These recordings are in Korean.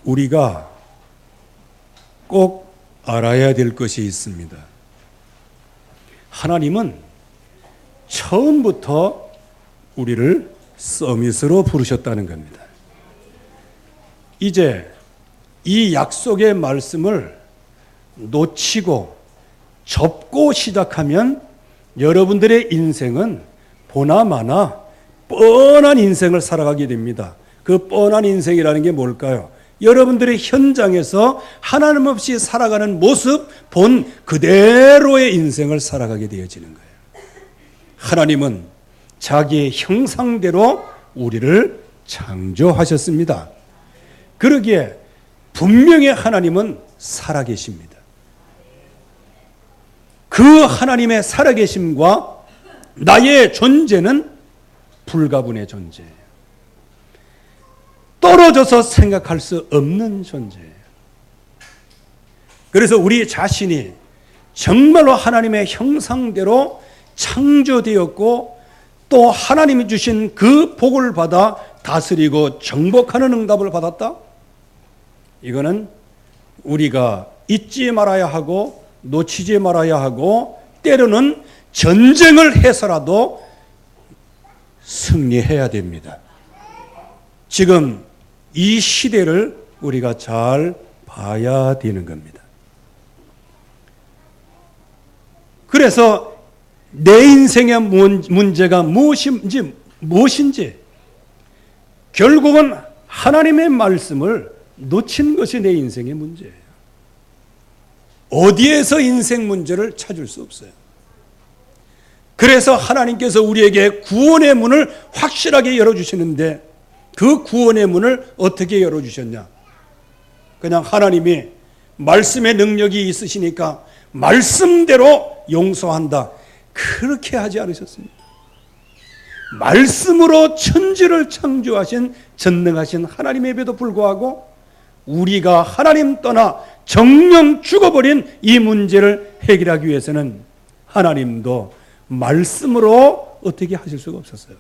우리가 꼭 알아야 될 것이 있습니다. 하나님은 처음부터 우리를 서밋으로 부르셨다는 겁니다. 이제 이 약속의 말씀을 놓치고 접고 시작하면 여러분들의 인생은 보나마나 뻔한 인생을 살아가게 됩니다. 그 뻔한 인생이라는 게 뭘까요? 여러분들의 현장에서 하나님 없이 살아가는 모습 본 그대로의 인생을 살아가게 되어지는 거예요. 하나님은 자기의 형상대로 우리를 창조하셨습니다. 그러기에 분명히 하나님은 살아계십니다. 그 하나님의 살아계심과 나의 존재는 불가분의 존재예요. 떨어져서 생각할 수 없는 존재예요. 그래서 우리 자신이 정말로 하나님의 형상대로 창조되었고 또 하나님이 주신 그 복을 받아 다스리고 정복하는 응답을 받았다? 이거는 우리가 잊지 말아야 하고 놓치지 말아야 하고 때로는 전쟁을 해서라도 승리해야 됩니다. 지금 이 시대를 우리가 잘 봐야 되는 겁니다. 그래서 내 인생의 문제가 무엇인지 결국은 하나님의 말씀을 놓친 것이 내 인생의 문제예요. 어디에서 인생 문제를 찾을 수 없어요. 그래서 하나님께서 우리에게 구원의 문을 확실하게 열어주시는데 그 구원의 문을 어떻게 열어주셨냐? 그냥 하나님이 말씀의 능력이 있으시니까 말씀대로 용서한다. 그렇게 하지 않으셨습니다. 말씀으로 천지를 창조하신 전능하신 하나님에도 불구하고 우리가 하나님 떠나 정령 죽어버린 이 문제를 해결하기 위해서는 하나님도 말씀으로 어떻게 하실 수가 없었어요.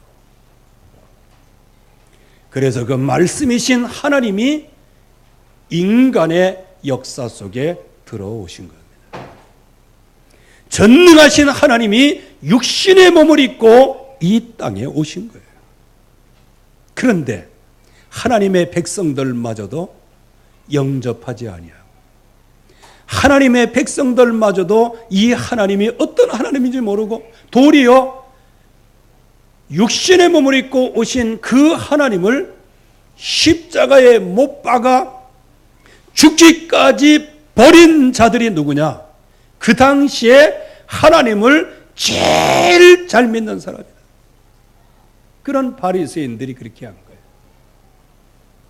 그래서 그 말씀이신 하나님이 인간의 역사 속에 들어오신 겁니다. 전능하신 하나님이 육신의 몸을 입고 이 땅에 오신 거예요. 그런데 하나님의 백성들마저도 영접하지 아니하고 하나님의 백성들마저도 이 하나님이 어떤 하나님인지 모르고 도리어 육신의 몸을 입고 오신 그 하나님을 십자가에 못 박아 죽기까지 버린 자들이 누구냐? 그 당시에 하나님을 제일 잘 믿는 사람이다. 그런 바리새인들이 그렇게 한 거예요.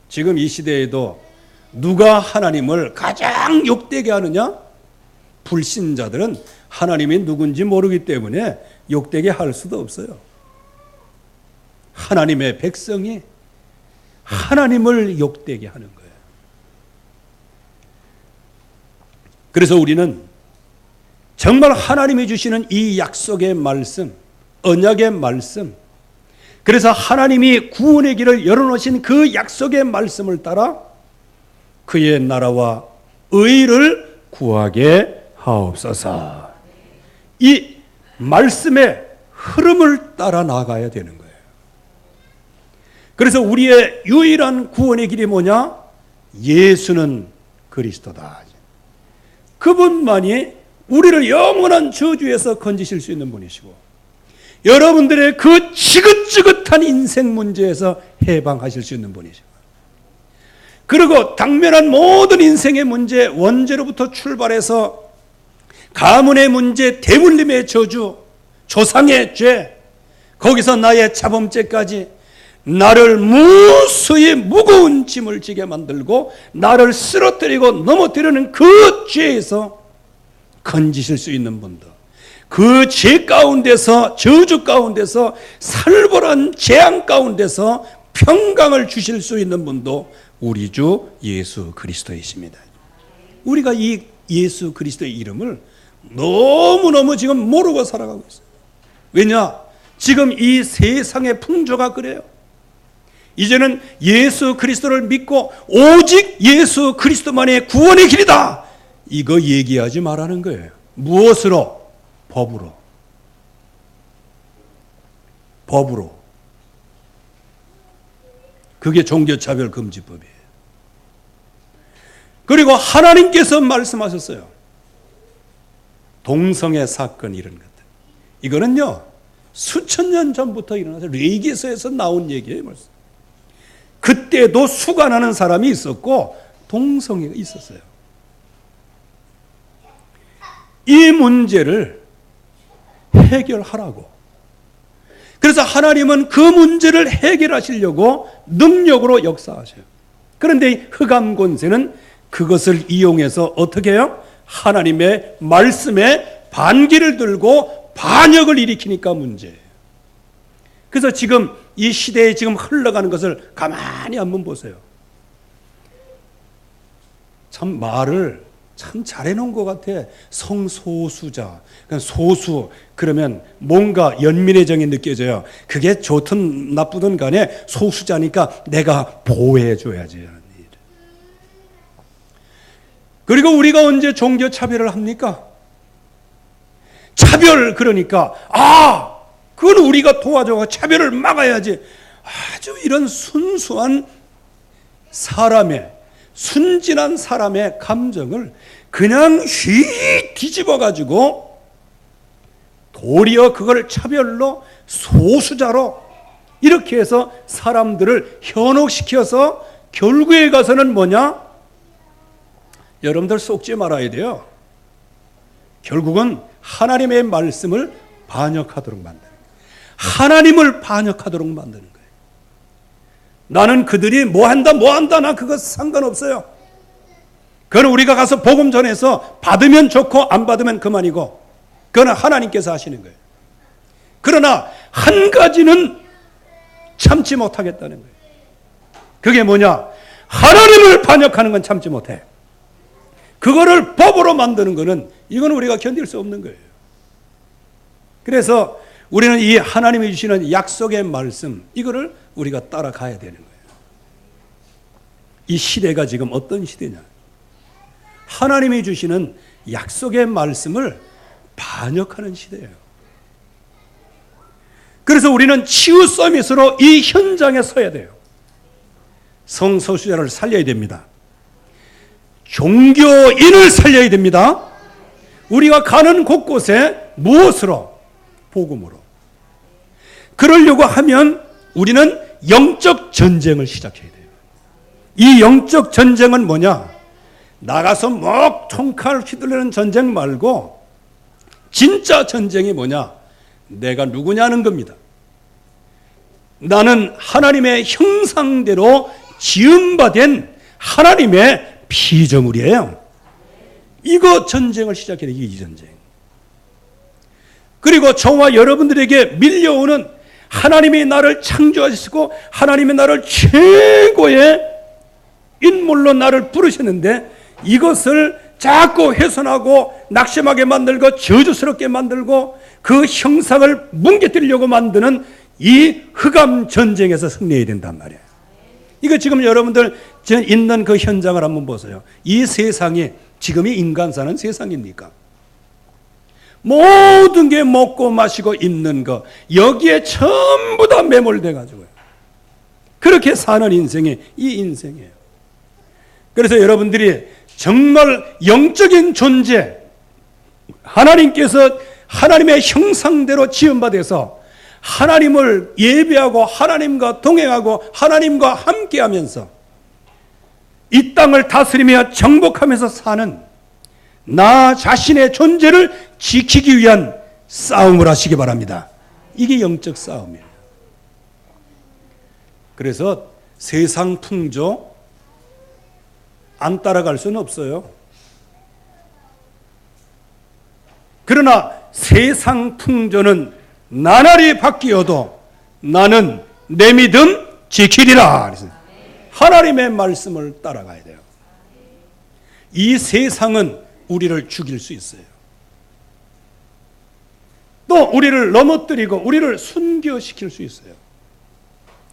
지금 이 시대에도 누가 하나님을 가장 욕되게 하느냐? 불신자들은 하나님이 누군지 모르기 때문에 욕되게 할 수도 없어요. 하나님의 백성이 하나님을 욕되게 하는 거예요. 그래서 우리는 정말 하나님이 주시는 이 약속의 말씀, 언약의 말씀, 그래서 하나님이 구원의 길을 열어놓으신 그 약속의 말씀을 따라 그의 나라와 의를 구하게 하옵소서. 이 말씀의 흐름을 따라 나가야 되는 거예요. 그래서 우리의 유일한 구원의 길이 뭐냐? 예수는 그리스도다. 그분만이 우리를 영원한 저주에서 건지실 수 있는 분이시고 여러분들의 그 지긋지긋한 인생 문제에서 해방하실 수 있는 분이시고 그리고 당면한 모든 인생의 문제, 원죄로부터 출발해서 가문의 문제, 대물림의 저주, 조상의 죄, 거기서 나의 자범죄까지 나를 무수히 무거운 짐을 지게 만들고 나를 쓰러뜨리고 넘어뜨리는 그 죄에서 건지실 수 있는 분도, 그 죄 가운데서, 저주 가운데서, 살벌한 재앙 가운데서 평강을 주실 수 있는 분도 우리 주 예수 그리스도이십니다. 우리가 이 예수 그리스도의 이름을 너무너무 지금 모르고 살아가고 있어요. 왜냐? 지금 이 세상의 풍조가 그래요. 이제는 예수 그리스도를 믿고 오직 예수 그리스도만의 구원의 길이다. 이거 얘기하지 말라는 거예요. 무엇으로? 법으로. 법으로. 그게 종교차별금지법이에요. 그리고 하나님께서 말씀하셨어요. 동성애 사건 이런 것들. 이거는요, 수천 년 전부터 일어나서 레위기서에서 나온 얘기예요. 벌써. 그때도 수관하는 사람이 있었고 동성애가 있었어요. 이 문제를 해결하라고. 그래서 하나님은 그 문제를 해결하시려고 능력으로 역사하셔요. 그런데 이 흑암 권세는 그것을 이용해서 어떻게 해요? 하나님의 말씀에 반기를 들고 반역을 일으키니까 문제예요. 그래서 지금 이 시대에 지금 흘러가는 것을 가만히 한번 보세요. 참 말을 참 잘해놓은 것 같아. 성소수자, 소수, 그러면 뭔가 연민의 정이 느껴져요. 그게 좋든 나쁘든 간에 소수자니까 내가 보호해줘야지. 그리고 우리가 언제 종교 차별을 합니까? 차별, 그러니까 그건 우리가 도와줘 차별을 막아야지. 아주 이런 순수한 사람의, 순진한 사람의 감정을 그냥 휘 뒤집어가지고 도리어 그걸 차별로, 소수자로 이렇게 해서 사람들을 현혹시켜서 결국에 가서는 뭐냐? 여러분들 속지 말아야 돼요. 결국은 하나님의 말씀을 반역하도록 만드는 거예요. 하나님을 반역하도록 만드는 거예요. 나는 그들이 뭐한다 나 그거 상관없어요. 그건 우리가 가서 복음 전해서 받으면 좋고 안 받으면 그만이고, 그건 하나님께서 하시는 거예요. 그러나 한 가지는 참지 못하겠다는 거예요. 그게 뭐냐? 하나님을 반역하는 건 참지 못해. 그거를 법으로 만드는 거는 이건 우리가 견딜 수 없는 거예요. 그래서 우리는 이 하나님이 주시는 약속의 말씀, 이거를 우리가 따라가야 되는 거예요. 이 시대가 지금 어떤 시대냐? 하나님이 주시는 약속의 말씀을 반역하는 시대예요. 그래서 우리는 치유 서밋으로 이 현장에 서야 돼요. 성소수자를 살려야 됩니다. 종교인을 살려야 됩니다. 우리가 가는 곳곳에 무엇으로? 복음으로. 그러려고 하면 우리는 영적 전쟁을 시작해야 돼요. 이 영적 전쟁은 뭐냐? 나가서 막 총칼 휘둘리는 전쟁 말고 진짜 전쟁이 뭐냐? 내가 누구냐는 겁니다. 나는 하나님의 형상대로 지음받은 하나님의 피조물이에요. 이거 전쟁을 시작해야 돼요. 이 전쟁. 그리고 저와 여러분들에게 밀려오는 하나님이 나를 창조하시고 하나님이 나를 최고의 인물로 나를 부르셨는데 이것을 자꾸 훼손하고 낙심하게 만들고 저주스럽게 만들고 그 형상을 뭉개뜨리려고 만드는 이 흑암 전쟁에서 승리해야 된단 말이에요. 이거 지금 여러분들 있는 그 현장을 한번 보세요. 이 세상이 지금이 인간 사는 세상입니까? 모든 게 먹고 마시고 입는 거 여기에 전부 다 매몰돼 가지고요. 그렇게 사는 인생이 이 인생이에요. 그래서 여러분들이 정말 영적인 존재, 하나님께서 하나님의 형상대로 지음받아서 하나님을 예배하고 하나님과 동행하고 하나님과 함께하면서 이 땅을 다스리며 정복하면서 사는 나 자신의 존재를 지키기 위한 싸움을 하시기 바랍니다. 이게 영적 싸움이에요. 그래서 세상 풍조 안 따라갈 수는 없어요. 그러나 세상 풍조는 나날이 바뀌어도 나는 내 믿음 지키리라. 하나님의 말씀을 따라가야 돼요. 이 세상은 우리를 죽일 수 있어요. 또 우리를 넘어뜨리고 우리를 순교시킬 수 있어요.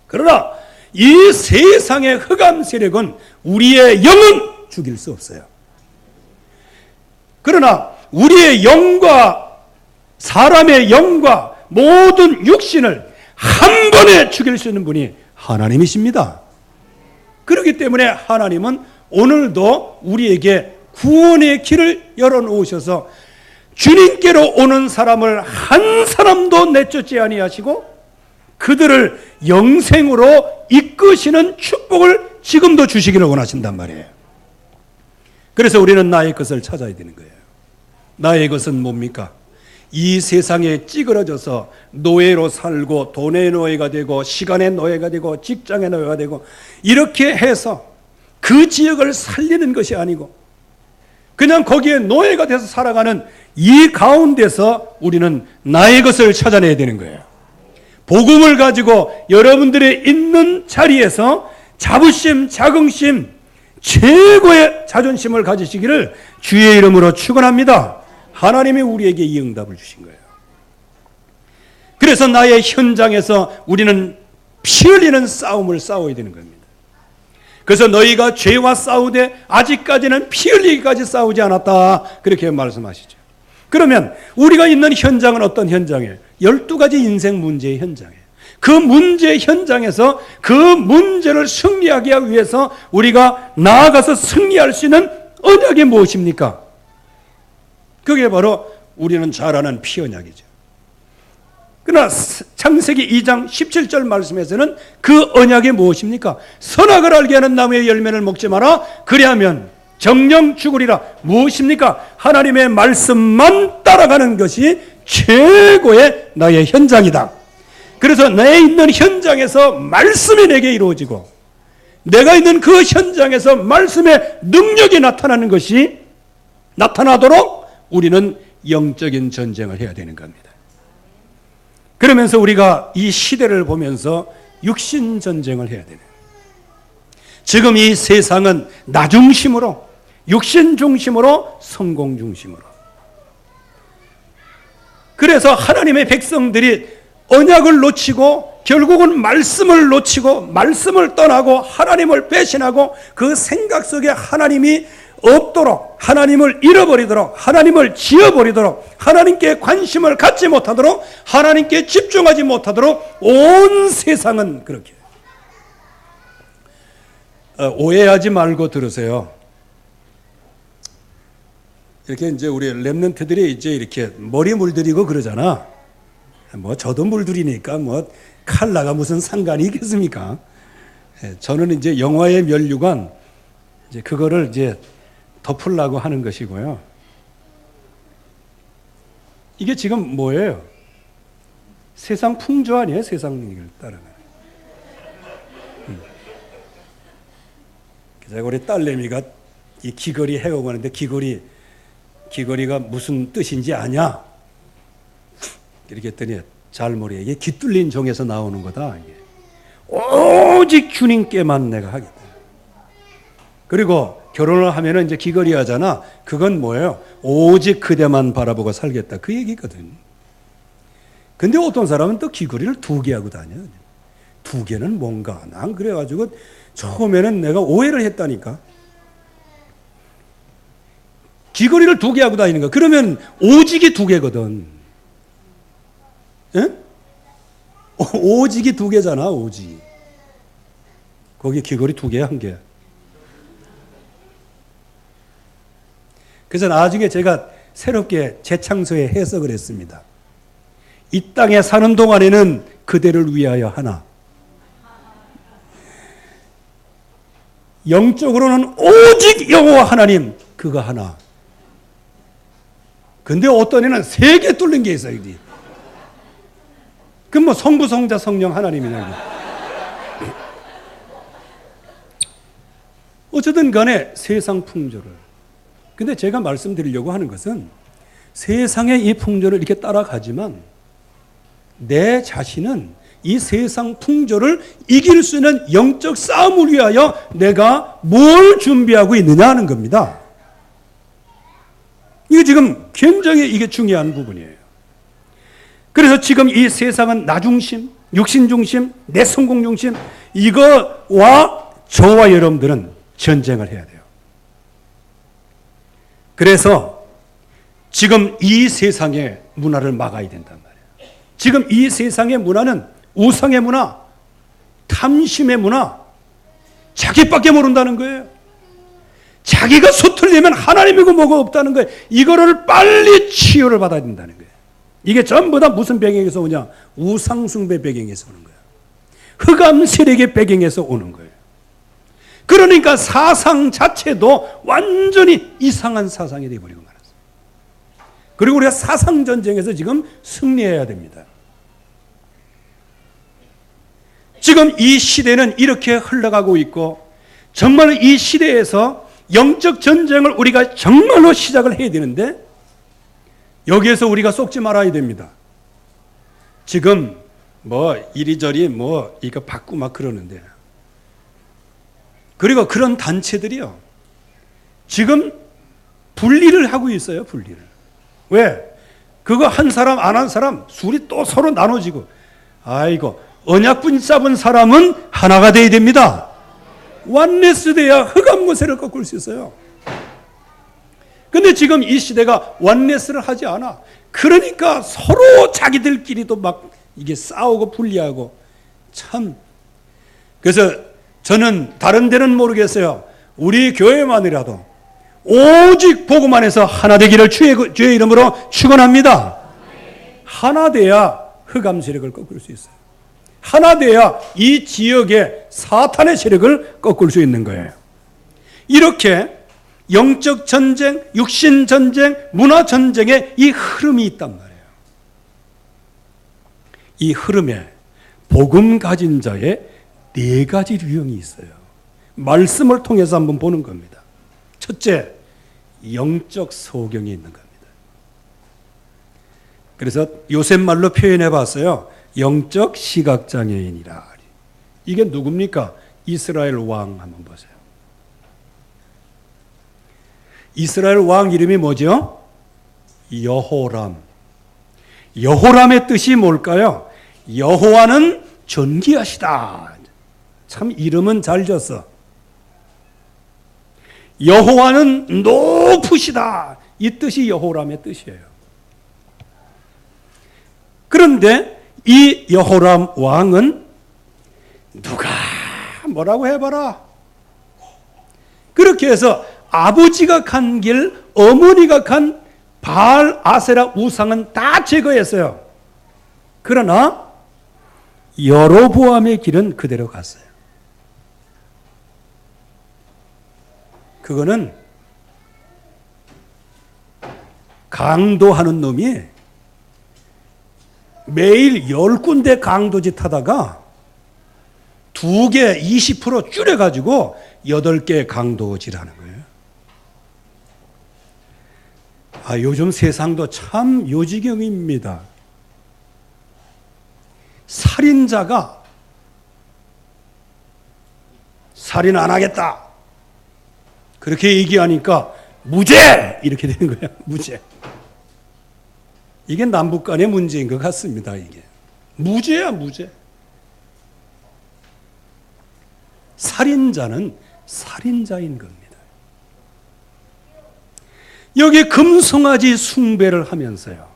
그러나 이 세상의 흑암 세력은 우리의 영은 죽일 수 없어요. 그러나 우리의 영과 사람의 영과 모든 육신을 한 번에 죽일 수 있는 분이 하나님이십니다. 그렇기 때문에 하나님은 오늘도 우리에게 구원의 길을 열어놓으셔서 주님께로 오는 사람을 한 사람도 내쫓지 아니하시고 그들을 영생으로 이끄시는 축복을 지금도 주시기를 원하신단 말이에요. 그래서 우리는 나의 것을 찾아야 되는 거예요. 나의 것은 뭡니까? 이 세상에 찌그러져서 노예로 살고 돈의 노예가 되고 시간의 노예가 되고 직장의 노예가 되고 이렇게 해서 그 지역을 살리는 것이 아니고 그냥 거기에 노예가 돼서 살아가는 이 가운데서 우리는 나의 것을 찾아내야 되는 거예요. 복음을 가지고 여러분들이 있는 자리에서 자부심, 자긍심, 최고의 자존심을 가지시기를 주의 이름으로 축원합니다. 하나님이 우리에게 이 응답을 주신 거예요. 그래서 나의 현장에서 우리는 피 흘리는 싸움을 싸워야 되는 겁니다. 그래서 너희가 죄와 싸우되 아직까지는 피 흘리기까지 싸우지 않았다. 그렇게 말씀하시죠. 그러면 우리가 있는 현장은 어떤 현장이에요? 12가지 인생 문제의 현장이에요. 그 문제 현장에서 그 문제를 승리하기 위해서 우리가 나아가서 승리할 수 있는 언약이 무엇입니까? 그게 바로 우리는 잘 아는 피 언약이죠. 그러나 창세기 2장 17절 말씀에서는 그 언약이 무엇입니까? 선악을 알게 하는 나무의 열매를 먹지 마라. 그리하면 정령 죽으리라. 무엇입니까? 하나님의 말씀만 따라가는 것이 최고의 나의 현장이다. 그래서 내 있는 현장에서 말씀이 내게 이루어지고 내가 있는 그 현장에서 말씀의 능력이 나타나는 것이 나타나도록 우리는 영적인 전쟁을 해야 되는 겁니다. 그러면서 우리가 이 시대를 보면서 육신 전쟁을 해야 되는, 지금 이 세상은 나 중심으로, 육신 중심으로, 성공 중심으로. 그래서 하나님의 백성들이 언약을 놓치고 결국은 말씀을 놓치고 말씀을 떠나고 하나님을 배신하고 그 생각 속에 하나님이 없도록, 하나님을 잃어버리도록, 하나님을 지어버리도록, 하나님께 관심을 갖지 못하도록, 하나님께 집중하지 못하도록 온 세상은 그렇게. 오해하지 말고 들으세요. 이렇게 이제 우리 렘넌트들이 이제 이렇게 머리 물들이고 그러잖아. 뭐 저도 물들이니까 뭐 칼라가 무슨 상관이 있겠습니까? 저는 이제 영화의 면류관 이제 그거를 이제 덮으려고 하는 것이고요. 이게 지금 뭐예요? 세상 풍조 아니에요? 세상 얘기를 따르는. 그래서 우리 딸내미가 이 귀걸이 해오고 하는데 귀걸이가 무슨 뜻인지 아냐? 이렇게 했더니 잘 모르게 이게 깃뚫린 종에서 나오는 거다. 이게. 오직 주님께만 내가 하겠다. 그리고 결혼을 하면은 이제 귀걸이 하잖아. 그건 뭐예요? 오직 그대만 바라보고 살겠다. 그 얘기거든. 근데 어떤 사람은 또 귀걸이를 2개 하고 다녀. 2개는 뭔가? 난 그래가지고 처음에는 내가 오해를 했다니까. 귀걸이를 2개 하고 다니는 거. 그러면 오직이 2개거든. 예? 오직이 2개잖아. 오직. 거기 귀걸이 2개야, 1개. 그래서 나중에 제가 새롭게 재창조에 해석을 했습니다. 이 땅에 사는 동안에는 그대를 위하여 하나, 영적으로는 오직 여호와 하나님 그거 하나. 근데 어떤 애는 3개 뚫린 게 있어요. 그럼 뭐 성부, 성자, 성령 하나님이냐. 어쨌든 간에 세상 풍조를. 근데 제가 말씀드리려고 하는 것은 세상의 이 풍조를 이렇게 따라가지만 내 자신은 이 세상 풍조를 이길 수 있는 영적 싸움을 위하여 내가 뭘 준비하고 있느냐 하는 겁니다. 이게 지금 굉장히 이게 중요한 부분이에요. 그래서 지금 이 세상은 나 중심, 육신 중심, 내 성공 중심, 이거와 저와 여러분들은 전쟁을 해야 돼요. 그래서 지금 이 세상의 문화를 막아야 된단 말이에요. 지금 이 세상의 문화는 우상의 문화, 탐심의 문화, 자기밖에 모른다는 거예요. 자기가 서툴려면 하나님이고 뭐가 없다는 거예요. 이거를 빨리 치유를 받아야 된다는 거예요. 이게 전부 다 무슨 배경에서 오냐? 우상숭배 배경에서 오는 거예요. 흑암 세력의 배경에서 오는 거예요. 그러니까 사상 자체도 완전히 이상한 사상이 되어버리고 말았어요. 그리고 우리가 사상 전쟁에서 지금 승리해야 됩니다. 지금 이 시대는 이렇게 흘러가고 있고, 정말 이 시대에서 영적 전쟁을 우리가 정말로 시작을 해야 되는데, 여기에서 우리가 속지 말아야 됩니다. 지금 뭐 이리저리 뭐 이거 받고 막 그러는데, 그리고 그런 단체들이요, 지금 분리를 하고 있어요. 분리를. 왜? 그거 한 사람 안 한 사람 술이 또 서로 나눠지고, 아이고 언약 붙잡은 사람은 하나가 돼야 됩니다. 원네스 돼야 흑암 모세를 꺾을 수 있어요. 근데 지금 이 시대가 원네스를 하지 않아. 그러니까 서로 자기들끼리도 막 이게 싸우고 분리하고, 참. 그래서 저는 다른 데는 모르겠어요. 우리 교회만이라도 오직 복음만 해서 하나 되기를 주의 이름으로 축원합니다. 하나 돼야 흑암 세력을 꺾을 수 있어요. 하나 돼야 이 지역의 사탄의 세력을 꺾을 수 있는 거예요. 이렇게 영적 전쟁, 육신 전쟁, 문화 전쟁에 이 흐름이 있단 말이에요. 이 흐름에 복음 가진 자의 4가지 유형이 있어요. 말씀을 통해서 한번 보는 겁니다. 첫째, 영적 소경이 있는 겁니다. 그래서 요새 말로 표현해 봤어요. 영적 시각장애인이라. 이게 누굽니까? 이스라엘 왕 한번 보세요. 이스라엘 왕 이름이 뭐죠? 여호람. 여호람의 뜻이 뭘까요? 여호와는 존귀하시다. 참 이름은 잘 졌어. 여호와는 높으시다. 이 뜻이 여호람의 뜻이에요. 그런데 이 여호람 왕은 누가 뭐라고 해봐라. 그렇게 해서 아버지가 간 길, 어머니가 간 바알, 아세라 우상은 다 제거했어요. 그러나 여로보암의 길은 그대로 갔어요. 그거는 강도하는 놈이 매일 10군데 강도짓 하다가 2개 20% 줄여가지고 8개 강도질 하는 거예요. 아, 요즘 세상도 참 요지경입니다. 살인자가 살인 안 하겠다. 그렇게 얘기하니까 무죄! 이렇게 되는 거예요. 무죄. 이게 남북 간의 문제인 것 같습니다. 이게 무죄야, 무죄. 살인자는 살인자인 겁니다. 여기 금송아지 숭배를 하면서요,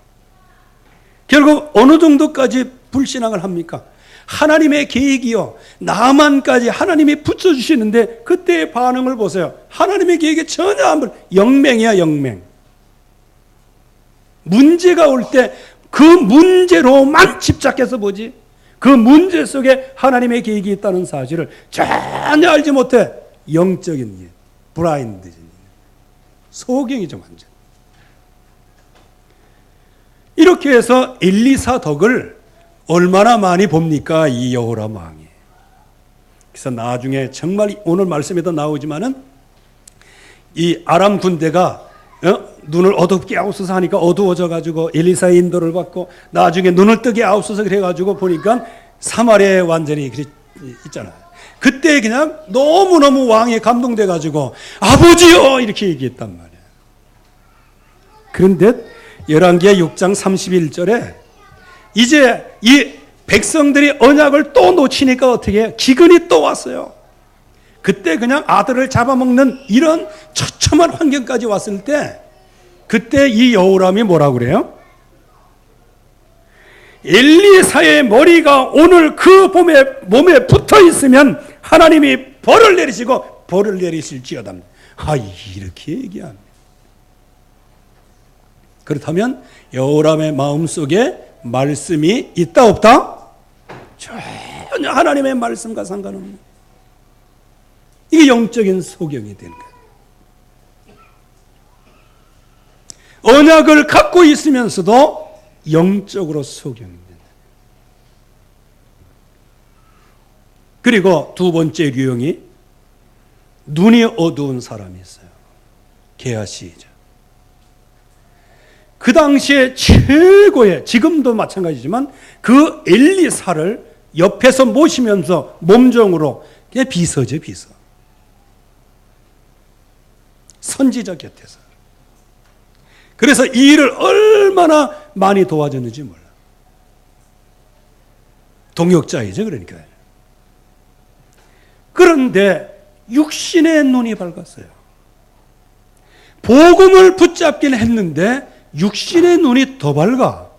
결국 어느 정도까지 불신앙을 합니까? 하나님의 계획이요, 나만까지 하나님이 붙여주시는데 그때의 반응을 보세요. 하나님의 계획에 전혀 안 영맹이야, 영맹. 문제가 올 때 그 문제로만 집착해서 보지, 그 문제 속에 하나님의 계획이 있다는 사실을 전혀 알지 못해. 영적인 일, 브라인드, 소경이죠, 완전. 이렇게 해서 엘리사 덕을 얼마나 많이 봅니까, 이 여호람 왕이. 그래서 나중에 정말 오늘 말씀에도 나오지만은 이 아람 군대가 눈을 어둡게 아웃서서 하니까 어두워져 가지고 엘리사의 인도를 받고, 나중에 눈을 뜨게 아웃서서 그래 가지고 보니까 사마리아에 완전히 있잖아요. 그때 그냥 너무너무 왕에 감동돼 가지고 아버지요 이렇게 얘기했단 말이에요. 그런데 열왕기하 6장 31절에 이제 이 백성들이 언약을 또 놓치니까 어떻게 해요? 기근이 또 왔어요. 그때 그냥 아들을 잡아먹는 이런 처참한 환경까지 왔을 때 그때 이 여호람이 뭐라고 그래요? 엘리사의 머리가 오늘 그 몸에 붙어 있으면 하나님이 벌을 내리시고 벌을 내리실지어다. 이렇게 얘기합니다. 그렇다면 여호람의 마음속에 말씀이 있다 없다? 전혀 하나님의 말씀과 상관없는, 이게 영적인 소경이 되는 거예요. 언약을 갖고 있으면서도 영적으로 소경이 된다. 그리고 두 번째 유형이 눈이 어두운 사람이 있어요. 게하시이죠. 그 당시에 최고의, 지금도 마찬가지지만 그 엘리사를 옆에서 모시면서 몸종으로 그냥 비서죠, 비서. 선지자 곁에서. 그래서 이 일을 얼마나 많이 도와줬는지 몰라. 동역자이죠, 그러니까. 그런데 육신의 눈이 밝았어요. 복음을 붙잡긴 했는데 육신의 눈이 더 밝아.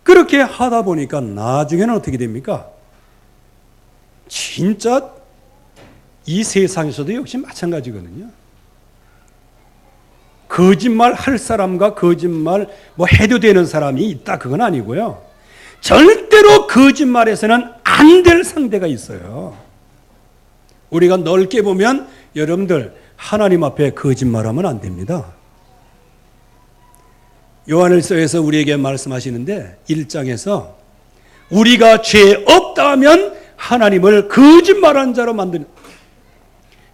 그렇게 하다 보니까 나중에는 어떻게 됩니까? 진짜 이 세상에서도 역시 마찬가지거든요. 거짓말 할 사람과 거짓말 해도 되는 사람이 있다, 그건 아니고요. 절대로 거짓말에서는 안 될 상대가 있어요. 우리가 넓게 보면 여러분들 하나님 앞에 거짓말하면 안 됩니다. 요한일서에서 우리에게 말씀하시는데 1장에서 우리가 죄 없다 하면 하나님을 거짓말한 자로 만드는,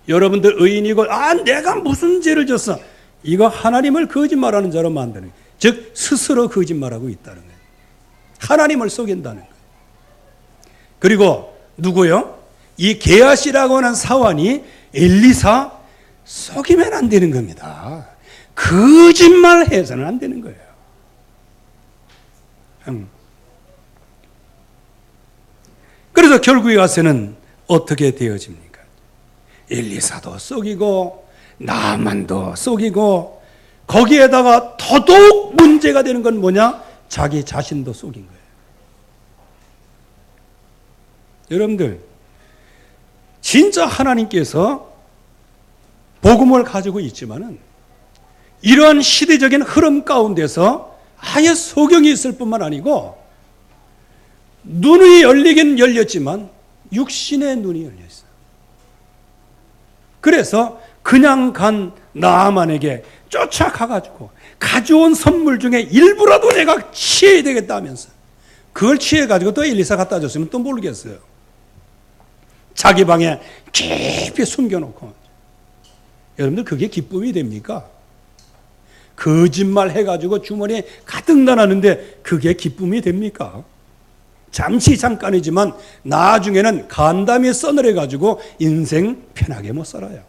여러분들 의인이고 내가 무슨 죄를 졌어, 이거 하나님을 거짓말하는 자로 만드는, 즉 스스로 거짓말하고 있다는 거예요. 하나님을 속인다는 거예요. 그리고 누구요? 이 게하시라고 하는 사환이 엘리사 속이면 안 되는 겁니다. 거짓말해서는 안 되는 거예요. 그래서 결국에 가서는 어떻게 되어집니까? 엘리사도 속이고 나만도 속이고, 거기에다가 더더욱 문제가 되는 건 뭐냐? 자기 자신도 속인 거예요. 여러분들, 진짜 하나님께서 복음을 가지고 있지만은 이러한 시대적인 흐름 가운데서 아예 소경이 있을 뿐만 아니고 눈이 열리긴 열렸지만 육신의 눈이 열려 있어요. 그래서 그냥 간 나아만에게 쫓아가가지고 가져온 선물 중에 일부라도 내가 취해야 되겠다 하면서 그걸 취해가지고 또 엘리사 갖다 줬으면 또 모르겠어요. 자기 방에 깊이 숨겨놓고. 여러분들 그게 기쁨이 됩니까? 거짓말 해가지고 주머니에 가득 나놨는데 그게 기쁨이 됩니까? 잠깐이지만 나중에는 간담이 서늘해가지고 인생 편하게 못 살아요.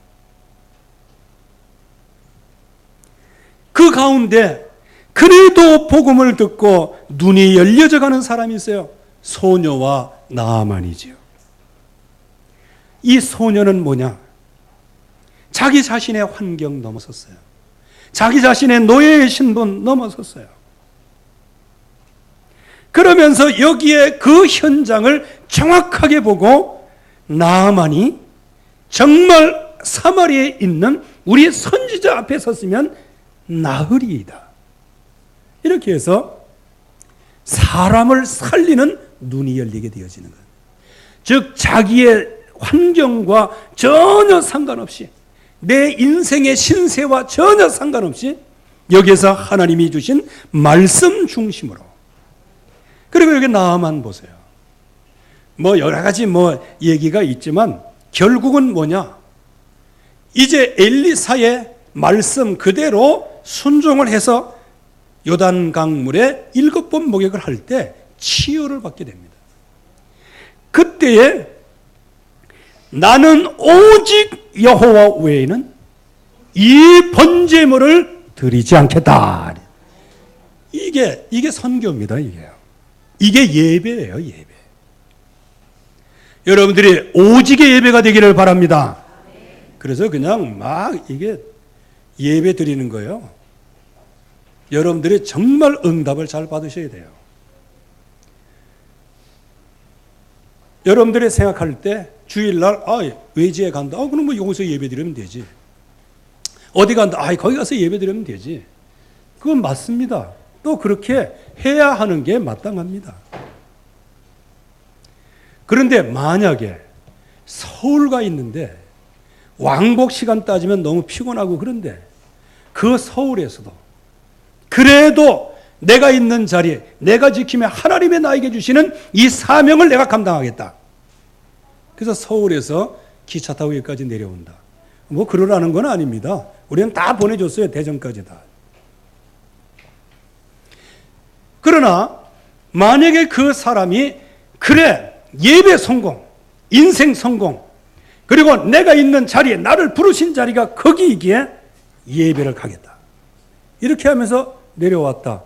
그 가운데 그래도 복음을 듣고 눈이 열려져 가는 사람이 있어요. 소녀와 나아만이지요. 이 소녀는 뭐냐? 자기 자신의 환경 넘어섰어요. 자기 자신의 노예의 신분 넘어섰어요. 그러면서 여기에 그 현장을 정확하게 보고 나아만이 정말 사마리아에 있는 우리 선지자 앞에 섰으면 나으리이다. 이렇게 해서 사람을 살리는 눈이 열리게 되어지는 거예요. 즉 자기의 환경과 전혀 상관없이, 내 인생의 신세와 전혀 상관없이 여기서 하나님이 주신 말씀 중심으로. 그리고 여기 나아만 보세요. 여러 가지 얘기가 있지만 결국은 뭐냐? 이제 엘리사의 말씀 그대로 순종을 해서 요단 강물에 7번 목욕을 할 때 치유를 받게 됩니다. 그때에 나는 오직 여호와 외에는 이 번제물을 드리지 않겠다. 이게 선교입니다. 이게요. 이게 예배예요, 예배. 여러분들이 오직의 예배가 되기를 바랍니다. 그래서 그냥 막 이게 예배 드리는 거예요. 여러분들이 정말 응답을 잘 받으셔야 돼요. 여러분들이 생각할 때 주일날 외지에 간다. 그럼 뭐 여기서 예배 드리면 되지. 어디 간다. 거기 가서 예배 드리면 되지. 그건 맞습니다. 또 그렇게 해야 하는 게 마땅합니다. 그런데 만약에 서울 가 있는데 왕복 시간 따지면 너무 피곤하고 그런데 그 서울에서도 그래도 내가 있는 자리에 내가 지키며 하나님의 나에게 주시는 이 사명을 내가 감당하겠다. 그래서 서울에서 기차 타고 여기까지 내려온다. 뭐 그러라는 건 아닙니다. 우리는 다 보내줬어요. 대전까지 다. 그러나 만약에 그 사람이 그래 예배 성공, 인생 성공, 그리고 내가 있는 자리에 나를 부르신 자리가 거기이기에 예배를 가겠다. 이렇게 하면서 내려왔다.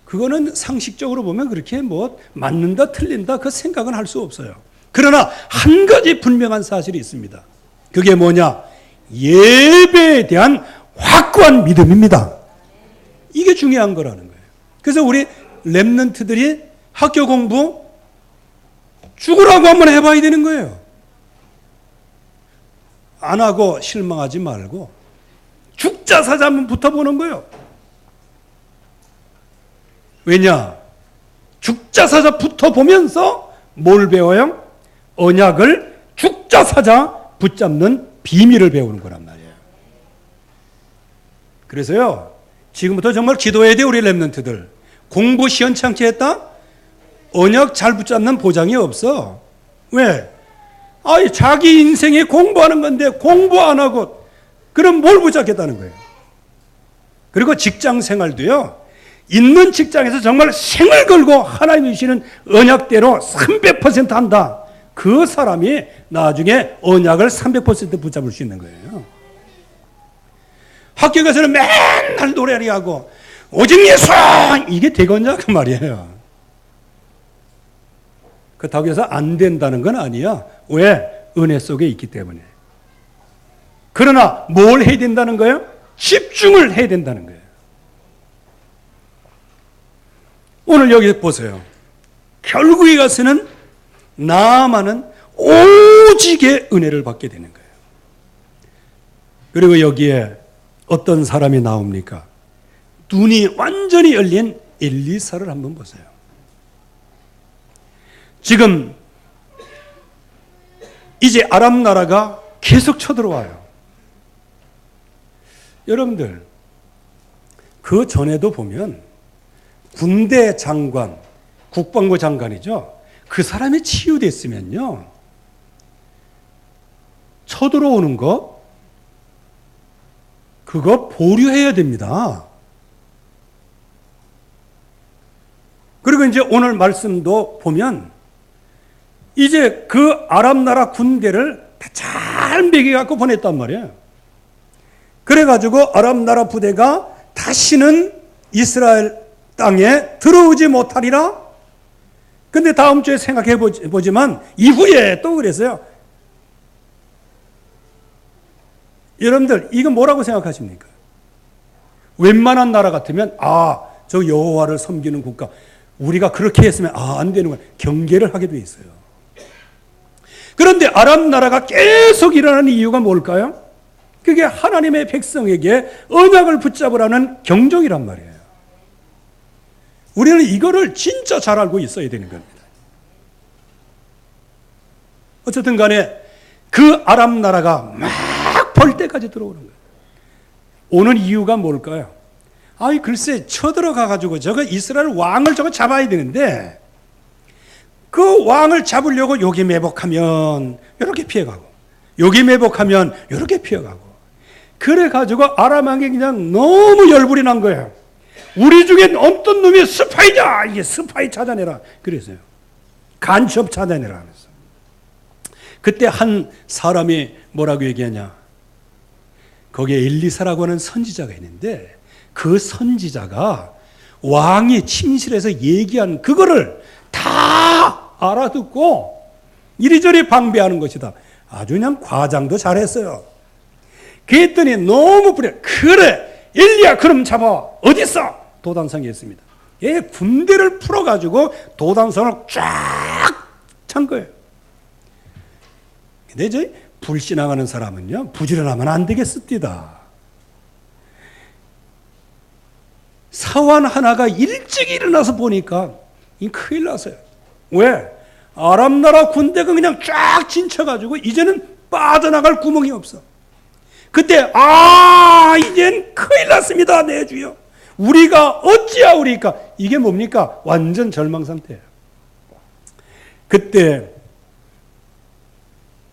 그거는 상식적으로 보면 그렇게 뭐 맞는다 틀린다 그 생각은 할 수 없어요. 그러나 한 가지 분명한 사실이 있습니다. 그게 뭐냐? 예배에 대한 확고한 믿음입니다. 이게 중요한 거라는 거예요. 그래서 우리 렘넌트들이 학교 공부 죽으라고 한번 해봐야 되는 거예요. 안 하고 실망하지 말고 죽자 사자 한번 붙어보는 거예요. 왜냐? 죽자 사자 붙어보면서 뭘 배워요? 언약을 죽자 사자 붙잡는 비밀을 배우는 거란 말이에요. 그래서요, 지금부터 정말 기도해야 돼요, 우리 렘넌트들. 공부 시원찮게 했다? 언약 잘 붙잡는 보장이 없어. 왜? 자기 인생에 공부하는 건데 공부 안 하고 그럼 뭘 붙잡겠다는 거예요. 그리고 직장 생활도요, 있는 직장에서 정말 생을 걸고 하나님이 주시는 언약대로 300% 한다. 그 사람이 나중에 언약을 300% 붙잡을 수 있는 거예요. 학교 가서는 맨날 노래를 하고 오직 예수 이게 되겠냐 그 말이에요. 그렇다고 해서 안 된다는 건 아니야. 왜? 은혜 속에 있기 때문에. 그러나 뭘 해야 된다는 거예요? 집중을 해야 된다는 거예요. 오늘 여기 보세요. 결국에 가서는 나만은 오직의 은혜를 받게 되는 거예요. 그리고 여기에 어떤 사람이 나옵니까? 눈이 완전히 열린 엘리사를 한번 보세요. 지금 이제 아람 나라가 계속 쳐들어와요. 여러분들, 그 전에도 보면 군대 장관, 국방부 장관이죠. 그 사람이 치유됐으면요, 쳐들어오는 거 그거 보류해야 됩니다. 그리고 이제 오늘 말씀도 보면 이제 그 아람 나라 군대를 다 잘 먹여갖고 보냈단 말이에요. 그래가지고 아람 나라 부대가 다시는 이스라엘 땅에 들어오지 못하리라. 근데 다음 주에 생각해 보지만 이후에 또 그랬어요. 여러분들 이거 뭐라고 생각하십니까? 웬만한 나라 같으면 저 여호와를 섬기는 국가 우리가 그렇게 했으면 안 되는 거야. 경계를 하게 돼 있어요. 그런데 아람 나라가 계속 일어나는 이유가 뭘까요? 그게 하나님의 백성에게 언약을 붙잡으라는 경종이란 말이에요. 우리는 이거를 진짜 잘 알고 있어야 되는 겁니다. 어쨌든 간에 그 아람 나라가 막 벌 때까지 들어오는 거예요. 오는 이유가 뭘까요? 글쎄 쳐들어가가지고 저거 이스라엘 왕을 저거 잡아야 되는데 그 왕을 잡으려고 여기 매복하면 이렇게 피해가고 여기 매복하면 이렇게 피해가고 그래가지고 아람 왕이 그냥 너무 열불이 난 거예요. 우리 중에 어떤 놈이 스파이다. 이게 스파이 찾아내라. 그랬어요. 간첩 찾아내라 하면서. 그때 한 사람이 뭐라고 얘기하냐. 거기에 엘리사라고 하는 선지자가 있는데 그 선지자가 왕이 침실에서 얘기한 그거를 다 알아듣고 이리저리 방배하는 것이다. 아주 그냥 과장도 잘했어요. 그랬더니 너무 그래 엘리야 그럼 잡아. 어딨어? 도단성에 있습니다. 얘 군대를 풀어가지고 도단성을 쫙 찬 거예요. 근데 이제 불신앙하는 사람은요, 부지런하면 안 되겠습니다. 사원 하나가 일찍 일어나서 보니까 이 큰일 났어요. 왜? 아람 나라 군대가 그냥 쫙 진쳐가지고 이제는 빠져나갈 구멍이 없어. 그때 이젠 큰일 났습니다, 내 주여. 우리가 어찌하오리까? 이게 뭡니까? 완전 절망 상태예요. 그때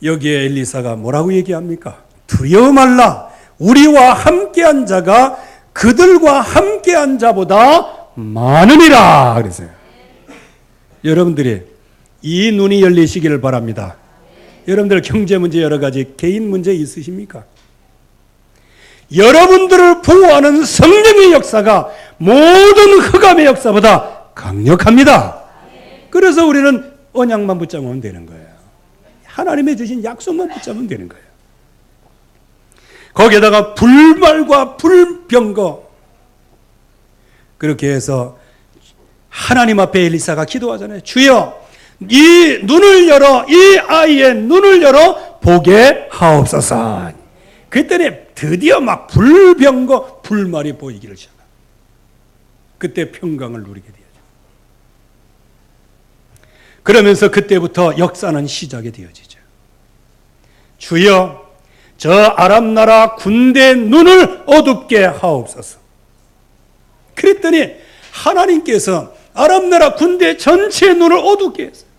여기에 엘리사가 뭐라고 얘기합니까? 두려워 말라. 우리와 함께한 자가 그들과 함께한 자보다 많으니라 그랬어요. 여러분들이 이 눈이 열리시기를 바랍니다. 여러분들 경제 문제 여러 가지 개인 문제 있으십니까? 여러분들을 보호하는 성령의 역사가 모든 흑암의 역사보다 강력합니다. 그래서 우리는 언약만 붙잡으면 되는 거예요. 하나님의 주신 약속만 붙잡으면 되는 거예요. 거기에다가 불말과 불병거, 그렇게 해서 하나님 앞에 엘리사가 기도하잖아요. 주여, 이 눈을 열어, 이 아이의 눈을 열어 보게 하옵소서. 그랬더니 드디어 막 불병거, 불말이 보이기를 시작합니다. 그때 평강을 누리게 되죠. 그러면서 그때부터 역사는 시작이 되어지죠. 주여, 저 아람 나라 군대 눈을 어둡게 하옵소서. 그랬더니 하나님께서 아람 나라 군대 전체의 눈을 어둡게 했어요.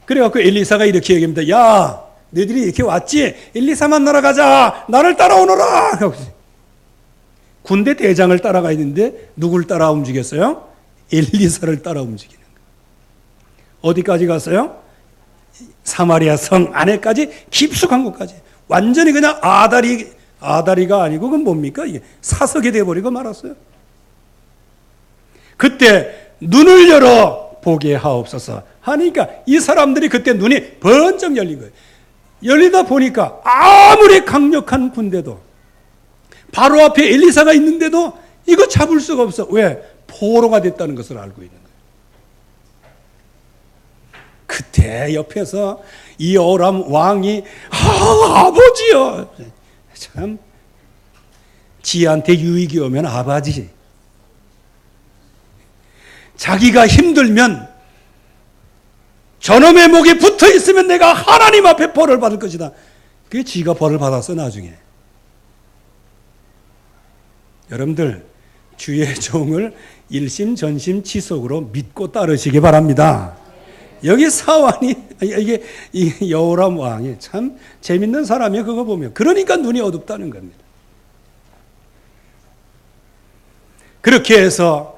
그래갖고 엘리사가 이렇게 얘기합니다. 야, 너희들이 이렇게 왔지? 엘리사 만나러 가자. 나를 따라오너라. 군대 대장을 따라가 있는데 누굴 따라 움직였어요? 엘리사를 따라 움직이는 거예요. 어디까지 갔어요? 사마리아 성 안에까지, 깊숙한 곳까지. 완전히 그냥 아다리가 아니고 그건 뭡니까? 이게 사석이 되어버리고 말았어요. 그때 눈을 열어 보게 하옵소서 하니까 이 사람들이 그때 눈이 번쩍 열린 거예요. 열리다 보니까 아무리 강력한 군대도 바로 앞에 엘리사가 있는데도 이거 잡을 수가 없어. 왜? 포로가 됐다는 것을 알고 있는 거예요. 그때 옆에서 이 요람 왕이 아버지요. 참 지한테 유익이 오면 아버지. 자기가 힘들면 저놈의 목에 붙어 있으면 내가 하나님 앞에 벌을 받을 것이다. 그게 지가 벌을 받았어 나중에. 여러분들 주의 종을 일심전심치속으로 믿고 따르시기 바랍니다. 여기 사환이 이게 이 여호람 왕이 참 재밌는 사람이에요. 그거 보면. 그러니까 눈이 어둡다는 겁니다. 그렇게 해서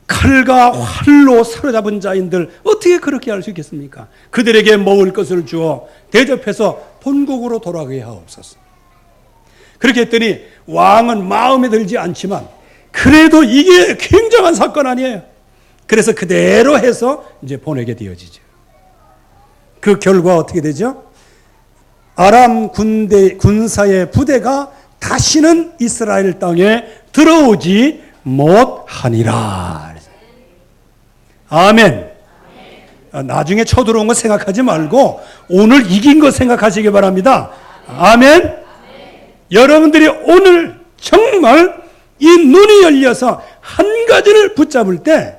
칼과 활로 사로잡은 자인들 어떻게 그렇게 할 수 있겠습니까? 그들에게 먹을 것을 주어 대접해서 본국으로 돌아가게 하옵소서. 그렇게 했더니 왕은 마음에 들지 않지만 그래도 이게 굉장한 사건 아니에요. 그래서 그대로 해서 이제 보내게 되어지죠. 그 결과 어떻게 되죠? 아람 군사의 부대가 다시는 이스라엘 땅에 들어오지 못하니라. 아멘. 나중에 쳐들어온 거 생각하지 말고 오늘 이긴 거 생각하시기 바랍니다. 아멘. 여러분들이 오늘 정말 이 눈이 열려서 한 가지를 붙잡을 때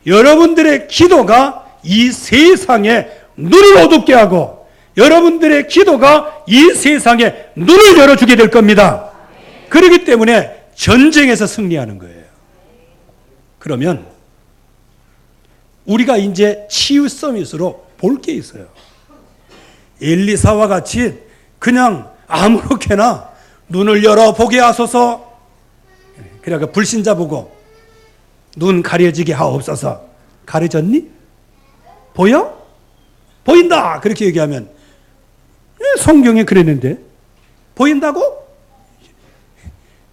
여러분들의 기도가 이 세상에 눈을 어둡게 하고 여러분들의 기도가 이 세상에 눈을 열어주게 될 겁니다. 그렇기 때문에 전쟁에서 승리하는 거예요. 그러면 우리가 이제 치유 서밋으로 볼 게 있어요. 엘리사와 같이 그냥 아무렇게나 눈을 열어 보게 하소서. 그러니까 불신자 보고 눈 가려지게 하옵소서. 가려졌니? 보여? 보인다. 그렇게 얘기하면 성경에 그랬는데 보인다고?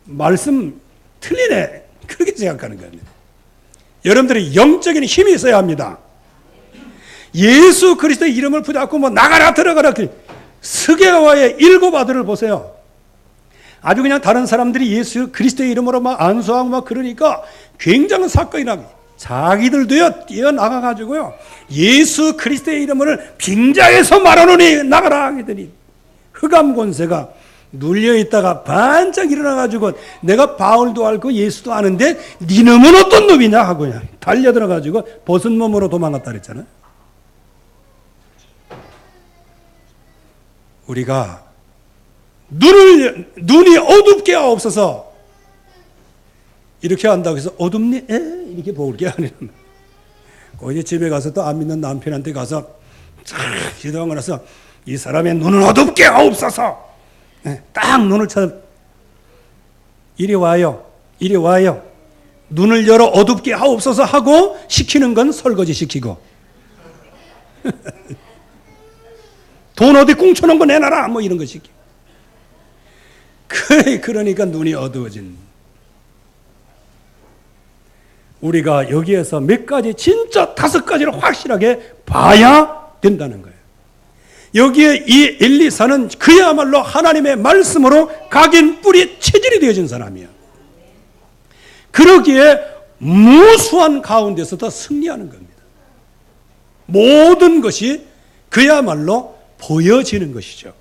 말씀 틀리네. 그렇게 생각하는 겁니다. 여러분들이 영적인 힘이 있어야 합니다. 예수 그리스도의 이름을 붙잡고 뭐 나가라 들어가라. 스게와의 7 아들을 보세요. 아주 그냥 다른 사람들이 예수 그리스도의 이름으로 막 안수하고 막 그러니까 굉장한 사건이 납니다. 자기들도요 뛰어나가가지고요 예수 그리스도의 이름을 빙자해서 말하노니 나가라 하더니 흑암 권세가 눌려있다가 반짝 일어나가지고 내가 바울도 알고 예수도 아는데 네 놈은 어떤 놈이냐 하고 그냥 달려들어가지고 벗은 몸으로 도망갔다 그랬잖아요. 우리가 눈이 어둡게 없어서 이렇게 한다고 해서 어둡니? 이렇게 볼게 아니라 거기 집에 가서 또 안 믿는 남편한테 가서 기도하고 나서 이 사람의 눈은 어둡게 없어서 딱 눈을 쳐 이리 와요 이리 와요 눈을 열어 어둡게 하옵소서 하고 시키는 건 설거지 시키고 돈 어디 꽁쳐놓은 거 내놔라 뭐 이런 거 시키고 그러니까 눈이 어두워진 우리가 여기에서 몇 가지 진짜 5가지를 확실하게 봐야 된다는 거예요. 여기에 이 엘리사는 그야말로 하나님의 말씀으로 각인 뿌리 체질이 되어진 사람이에요. 그러기에 무수한 가운데서도 승리하는 겁니다. 모든 것이 그야말로 보여지는 것이죠.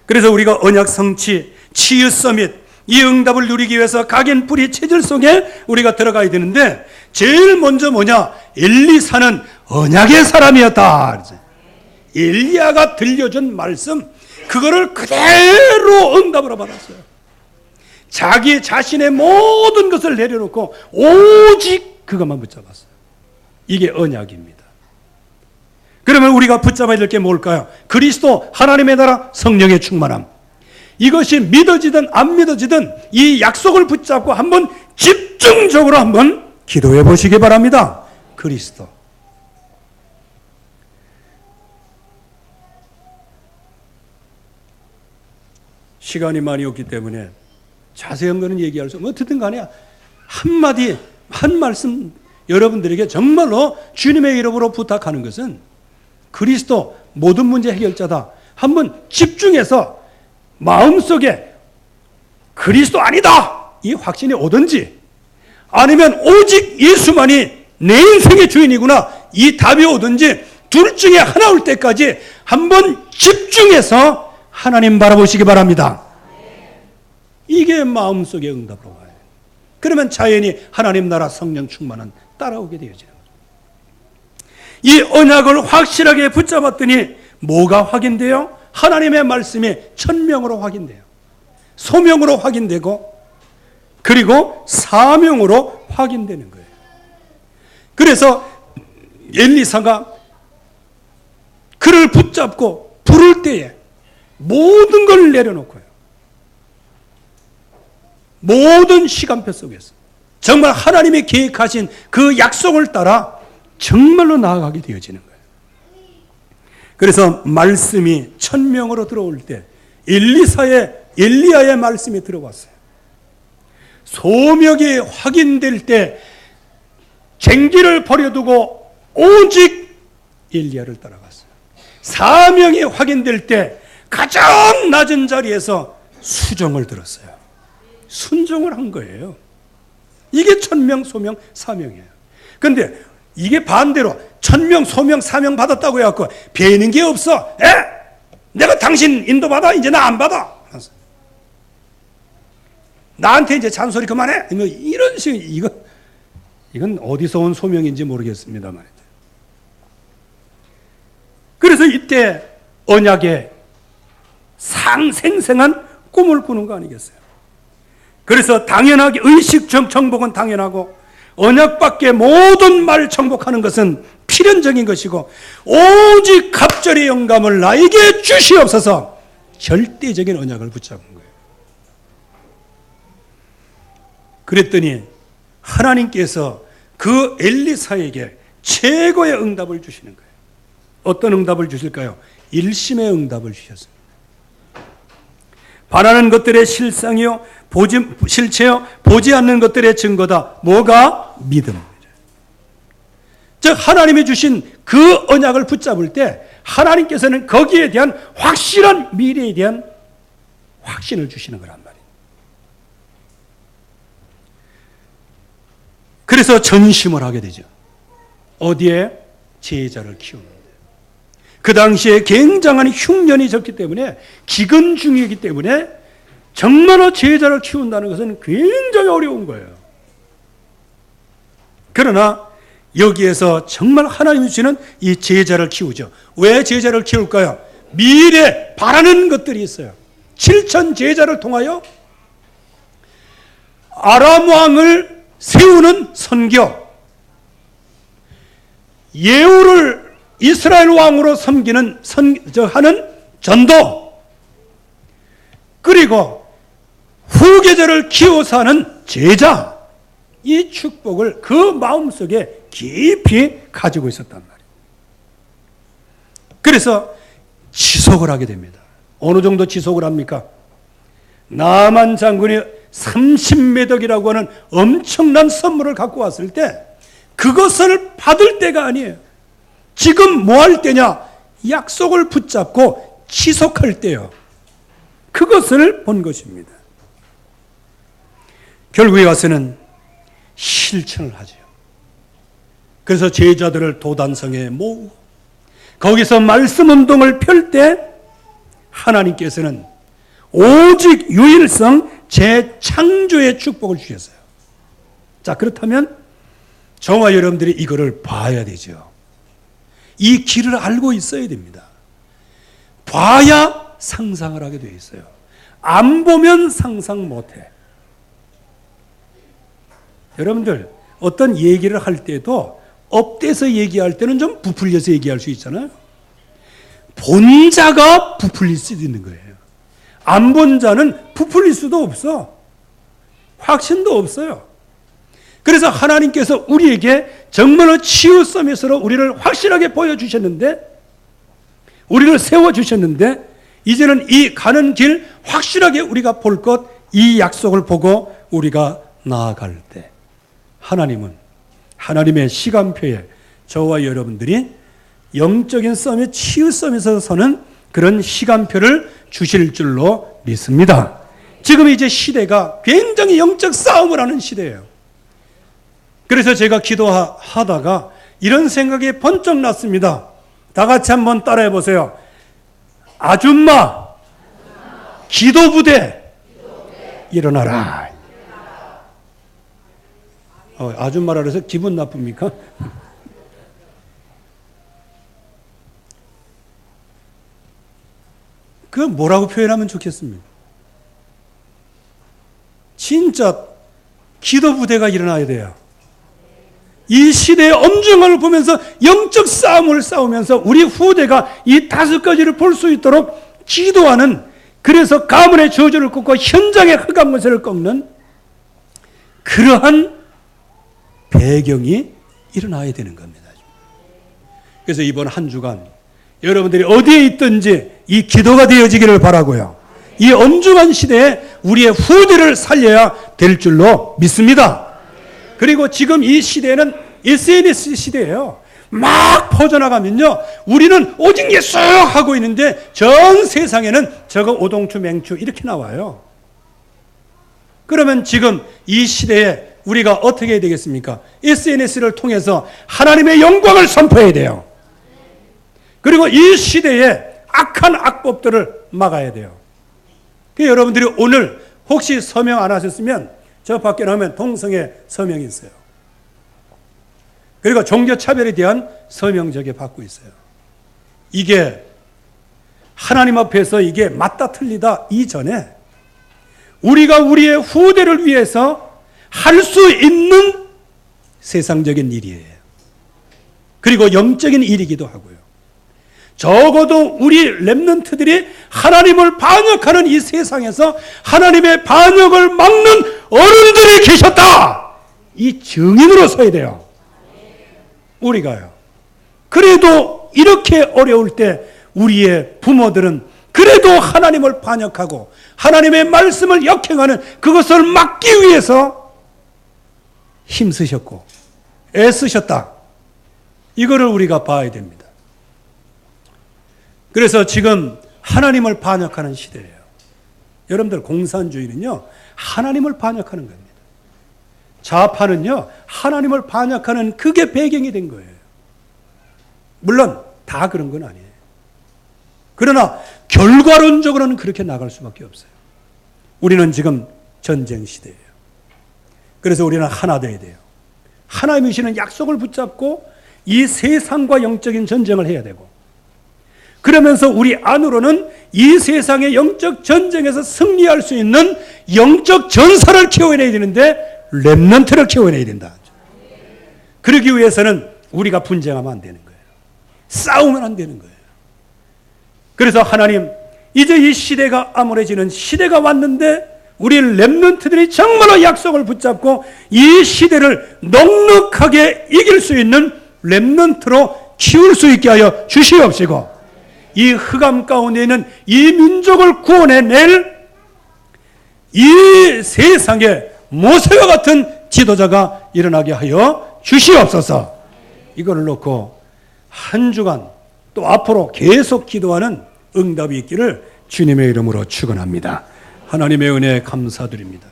그래서 우리가 언약 성취, 치유 서밋 이 응답을 누리기 위해서 각인 뿌리 체질 속에 우리가 들어가야 되는데 제일 먼저 뭐냐? 엘리사는 언약의 사람이었다. 엘리야가 들려준 말씀 그거를 그대로 응답으로 받았어요. 자기 자신의 모든 것을 내려놓고 오직 그것만 붙잡았어요. 이게 언약입니다. 그러면 우리가 붙잡아야 될 게 뭘까요? 그리스도 하나님의 나라 성령의 충만함. 이것이 믿어지든 안 믿어지든 이 약속을 붙잡고 한번 집중적으로 한번 기도해 보시기 바랍니다. 그리스도. 시간이 많이 없기 때문에 자세한 거는 얘기할 수 없고 어쨌든 간에 한마디 한 말씀 여러분들에게 정말로 주님의 이름으로 부탁하는 것은 그리스도 모든 문제 해결자다. 한번 집중해서 마음속에 그리스도 아니다 이 확신이 오든지 아니면 오직 예수만이 내 인생의 주인이구나 이 답이 오든지 둘 중에 하나 올 때까지 한번 집중해서 하나님 바라보시기 바랍니다. 이게 마음속의 응답으로 와요. 그러면 자연히 하나님 나라 성령 충만은 따라오게 되어지는 거죠. 이 언약을 확실하게 붙잡았더니 뭐가 확인돼요? 하나님의 말씀이 천명으로 확인돼요. 소명으로 확인되고 그리고 사명으로 확인되는 거예요. 그래서 엘리사가 그를 붙잡고 부를 때에 모든 걸 내려놓고요. 모든 시간표 속에서 정말 하나님이 계획하신 그 약속을 따라 정말로 나아가게 되어지는 거예요. 그래서 말씀이 천명으로 들어올 때 엘리야의 말씀이 들어왔어요. 소명이 확인될 때 쟁기를 버려두고 오직 엘리야를 따라갔어요. 사명이 확인될 때 가장 낮은 자리에서 수종을 들었어요. 순종을 한 거예요. 이게 천명, 소명, 사명이에요. 그런데 이게 반대로 천명, 소명, 사명 받았다고 해갖고 배는 게 없어. 내가 당신 인도받아? 이제 나 안 받아. 나한테 이제 잔소리 그만해. 이런 식, 이건 어디서 온 소명인지 모르겠습니다만. 그래서 이때 언약의 생생한 꿈을 꾸는 거 아니겠어요? 그래서 당연하게 의식 정복은 당연하고 언약 밖에 모든 말 정복하는 것은 필연적인 것이고 오직 갑절의 영감을 나에게 주시옵소서 절대적인 언약을 붙잡은 거예요. 그랬더니 하나님께서 그 엘리사에게 최고의 응답을 주시는 거예요. 어떤 응답을 주실까요? 일심의 응답을 주셨습니다. 바라는 것들의 실상이요 실체요 보지 않는 것들의 증거다. 뭐가? 믿음. 즉 하나님이 주신 그 언약을 붙잡을 때 하나님께서는 거기에 대한 확실한 미래에 대한 확신을 주시는 거란 말이에요. 그래서 전심을 하게 되죠. 어디에? 제자를 키우는데. 그 당시에 굉장한 흉년이 적기 때문에 기근 중이기 때문에 정말로 제자를 키운다는 것은 굉장히 어려운 거예요. 그러나 여기에서 정말 하나님이 주시는 이 제자를 키우죠. 왜 제자를 키울까요? 미래 바라는 것들이 있어요. 7천 제자를 통하여 아람 왕을 세우는 선교, 예후를 이스라엘 왕으로 섬기는 하는 전도, 그리고 후계자를 키워서 하는 제자, 이 축복을 그 마음속에 깊이 가지고 있었단 말이에요. 그래서 지속을 하게 됩니다. 어느 정도 지속을 합니까? 나만 장군이 30매덕이라고 하는 엄청난 선물을 갖고 왔을 때 그것을 받을 때가 아니에요. 지금 뭐 할 때냐? 약속을 붙잡고 지속할 때요. 그것을 본 것입니다. 결국에 와서는 실천을 하죠. 그래서 제자들을 도단성에 모으고 거기서 말씀 운동을 펼 때 하나님께서는 오직 유일성 재창조의 축복을 주셨어요. 자, 그렇다면 저와 여러분들이 이거를 봐야 되죠. 이 길을 알고 있어야 됩니다. 봐야 상상을 하게 되어 있어요. 안 보면 상상 못해. 여러분들 어떤 얘기를 할 때도 업돼서 얘기할 때는 좀 부풀려서 얘기할 수 있잖아요. 본 자가 부풀릴 수도 있는 거예요. 안 본 자는 부풀릴 수도 없어. 확신도 없어요. 그래서 하나님께서 우리에게 정말로 치유서밋으로 우리를 확실하게 보여주셨는데, 우리를 세워주셨는데, 이제는 이 가는 길 확실하게 우리가 볼 것, 이 약속을 보고 우리가 나아갈 때 하나님은 하나님의 시간표에 저와 여러분들이 영적인 싸움에 치유 싸움에서 서는 그런 시간표를 주실 줄로 믿습니다. 지금 이제 시대가 굉장히 영적 싸움을 하는 시대예요. 그래서 제가 기도하다가 이런 생각이 번쩍 났습니다. 다 같이 한번 따라해 보세요. 아줌마, 기도부대, 일어나라. 아줌마라 그래서 기분 나쁩니까? 그 뭐라고 표현하면 좋겠습니까? 진짜 기도부대가 일어나야 돼요. 이 시대의 엄중함을 보면서 영적 싸움을 싸우면서 우리 후대가 이 5가지를 볼 수 있도록 기도하는, 그래서 가문의 저주를 꺾고 현장의 흑암 문세를 꺾는 그러한 배경이 일어나야 되는 겁니다. 그래서 이번 한 주간 여러분들이 어디에 있든지 이 기도가 되어지기를 바라고요. 이 엄중한 시대에 우리의 후대를 살려야 될 줄로 믿습니다. 그리고 지금 이 시대는 SNS 시대예요. 막 퍼져나가면요, 우리는 오직 예수 하고 있는데 전 세상에는 저거 오동추 맹추 이렇게 나와요. 그러면 지금 이 시대에 우리가 어떻게 해야 되겠습니까? SNS를 통해서 하나님의 영광을 선포해야 돼요. 그리고 이 시대에 악한 악법들을 막아야 돼요. 그래서 여러분들이 오늘 혹시 서명 안 하셨으면 저 밖에 나오면 동성애 서명이 있어요. 그리고 종교차별에 대한 서명 저게 받고 있어요. 이게 하나님 앞에서 이게 맞다 틀리다 이전에 우리가 우리의 후대를 위해서 할 수 있는 세상적인 일이에요. 그리고 영적인 일이기도 하고요. 적어도 우리 렘넌트들이 하나님을 반역하는 이 세상에서 하나님의 반역을 막는 어른들이 계셨다. 이 증인으로 서야 돼요. 우리가요. 그래도 이렇게 어려울 때 우리의 부모들은 그래도 하나님을 반역하고 하나님의 말씀을 역행하는 그것을 막기 위해서 힘쓰셨고 애쓰셨다. 이거를 우리가 봐야 됩니다. 그래서 지금 하나님을 반역하는 시대예요. 여러분들 공산주의는요, 하나님을 반역하는 겁니다. 좌파는요, 하나님을 반역하는 그게 배경이 된 거예요. 물론 다 그런 건 아니에요. 그러나 결과론적으로는 그렇게 나갈 수밖에 없어요. 우리는 지금 전쟁 시대예요. 그래서 우리는 하나 되어야 돼요. 하나님이 주시는 약속을 붙잡고 이 세상과 영적인 전쟁을 해야 되고, 그러면서 우리 안으로는 이 세상의 영적 전쟁에서 승리할 수 있는 영적 전사를 키워내야 되는데 렘넌트를 키워내야 된다. 그러기 위해서는 우리가 분쟁하면 안 되는 거예요. 싸우면 안 되는 거예요. 그래서 하나님, 이제 이 시대가 암울해지는 시대가 왔는데 우리 렘넌트들이 정말로 약속을 붙잡고 이 시대를 넉넉하게 이길 수 있는 렘넌트로 키울 수 있게 하여 주시옵시고, 이 흑암 가운데 있는 이 민족을 구원해낼 이 세상에 모세와 같은 지도자가 일어나게 하여 주시옵소서. 이거를 놓고 한 주간 또 앞으로 계속 기도하는 응답이 있기를 주님의 이름으로 축원합니다. 하나님의 은혜에 감사드립니다.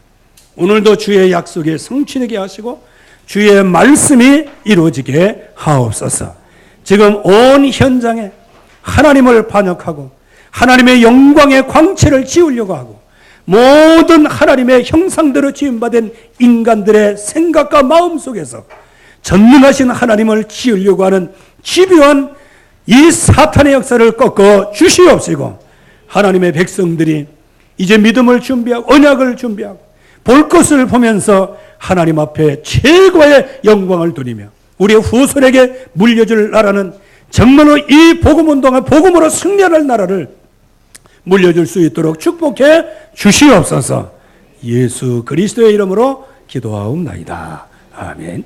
오늘도 주의 약속에 성취되게 하시고 주의 말씀이 이루어지게 하옵소서. 지금 온 현장에 하나님을 반역하고 하나님의 영광의 광채를 지우려고 하고 모든 하나님의 형상대로 지음받은 인간들의 생각과 마음 속에서 전능하신 하나님을 지으려고 하는 집요한 이 사탄의 역사를 꺾어 주시옵시고, 하나님의 백성들이 이제 믿음을 준비하고 언약을 준비하고 볼 것을 보면서 하나님 앞에 최고의 영광을 드리며 우리의 후손에게 물려줄 나라는 정말로 이 복음운동의 복음으로 승리할 나라를 물려줄 수 있도록 축복해 주시옵소서. 예수 그리스도의 이름으로 기도하옵나이다. 아멘.